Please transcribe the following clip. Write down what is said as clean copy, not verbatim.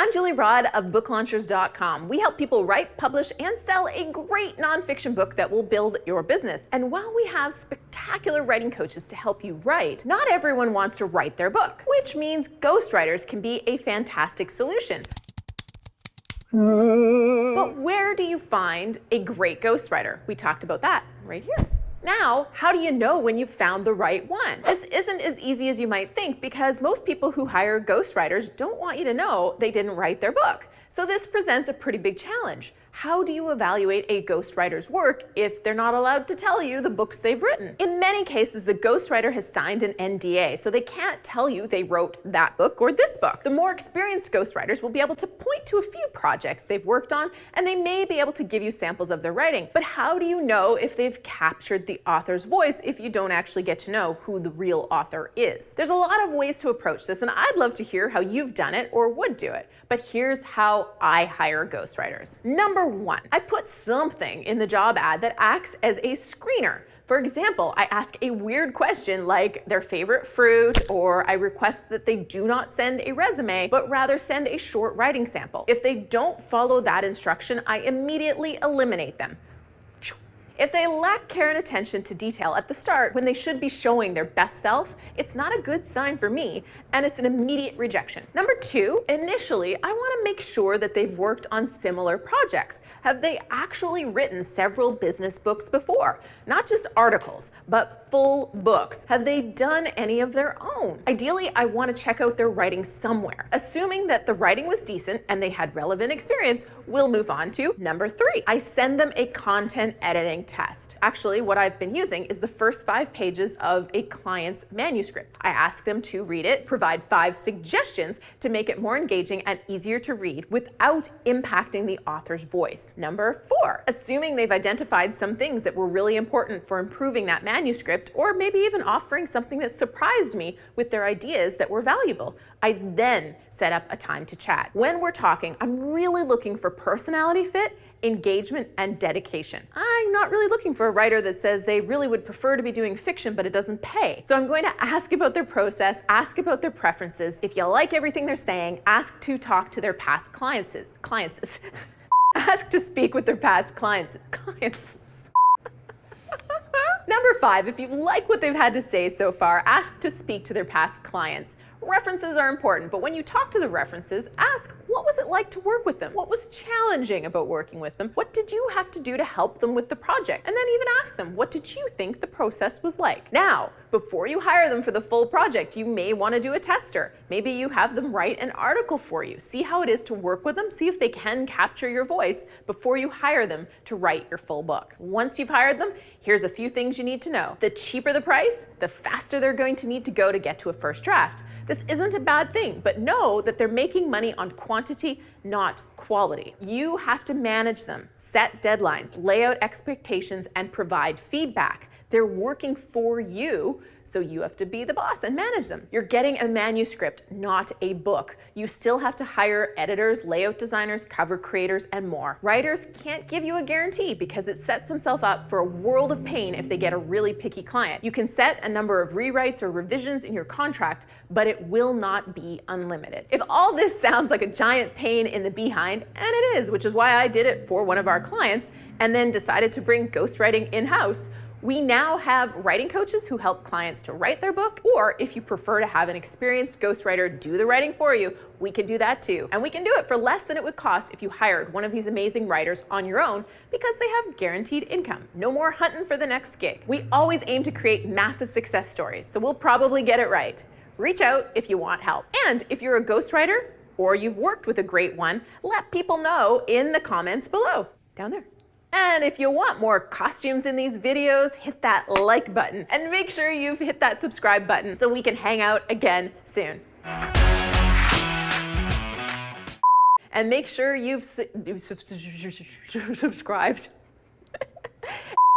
I'm Julie Broad of booklaunchers.com. We help people write, publish, and sell a great nonfiction book that will build your business. And while we have spectacular writing coaches to help you write, not everyone wants to write their book, which means ghostwriters can be a fantastic solution. But where do you find a great ghostwriter? We talked about that right here. Now, how do you know when you've found the right one? This isn't as easy as you might think because most people who hire ghostwriters don't want you to know they didn't write their book. So this presents a pretty big challenge. How do you evaluate a ghostwriter's work if they're not allowed to tell you the books they've written? In many cases, the ghostwriter has signed an NDA, so they can't tell you they wrote that book or this book. The more experienced ghostwriters will be able to point to a few projects they've worked on, and they may be able to give you samples of their writing. But how do you know if they've captured the author's voice if you don't actually get to know who the real author is? There's a lot of ways to approach this, and I'd love to hear how you've done it or would do it. But here's how I hire ghostwriters. Number one, I put something in the job ad that acts as a screener. For example, I ask a weird question like their favorite fruit, or I request that they do not send a resume, but rather send a short writing sample. If they don't follow that instruction, I immediately eliminate them. If they lack care and attention to detail at the start when they should be showing their best self, it's not a good sign for me, and it's an immediate rejection. Number two, initially, I want to make sure that they've worked on similar projects. Have they actually written several business books before? Not just articles, but full books. Have they done any of their own? Ideally, I want to check out their writing somewhere. Assuming that the writing was decent and they had relevant experience, we'll move on to number three. I send them a content editing test. Actually, what I've been using is the first 5 pages of a client's manuscript. I ask them to read it, provide 5 suggestions to make it more engaging and easier to read without impacting the author's voice. Number 4, assuming they've identified some things that were really important for improving that manuscript, or maybe even offering something that surprised me with their ideas that were valuable. I then set up a time to chat. When we're talking, I'm really looking for personality fit, engagement, and dedication. I'm not really looking for a writer that says they really would prefer to be doing fiction, but it doesn't pay. So I'm going to ask about their process, ask about their preferences. If you like everything they're saying, ask to talk to their past clients. Ask to speak with their past clients. Number 5, if you like what they've had to say so far, ask to speak to their past clients. References are important, but when you talk to the references, ask, what was it like to work with them? What was challenging about working with them? What did you have to do to help them with the project? And then even ask them, what did you think the process was like? Now, before you hire them for the full project, you may want to do a tester. Maybe you have them write an article for you. See how it is to work with them. See if they can capture your voice before you hire them to write your full book. Once you've hired them, here's a few things you need to know. The cheaper the price, the faster they're going to need to go to get to a first draft. This isn't a bad thing, but know that they're making money on quantity, not quality. You have to manage them, set deadlines, lay out expectations, and provide feedback. They're working for you, so you have to be the boss and manage them. You're getting a manuscript, not a book. You still have to hire editors, layout designers, cover creators, and more. Writers can't give you a guarantee because it sets themselves up for a world of pain if they get a really picky client. You can set a number of rewrites or revisions in your contract, but it will not be unlimited. If all this sounds like a giant pain in the behind, and it is, which is why I did it for one of our clients, and then decided to bring ghostwriting in-house, we now have writing coaches who help clients to write their book, or if you prefer to have an experienced ghostwriter do the writing for you, we can do that too. And we can do it for less than it would cost if you hired one of these amazing writers on your own because they have guaranteed income. No more hunting for the next gig. We always aim to create massive success stories, so we'll probably get it right. Reach out if you want help. And if you're a ghostwriter or you've worked with a great one, let people know in the comments below, down there. And if you want more costumes in these videos, hit that like button and make sure you've hit that subscribe button so we can hang out again soon. And make sure you've subscribed.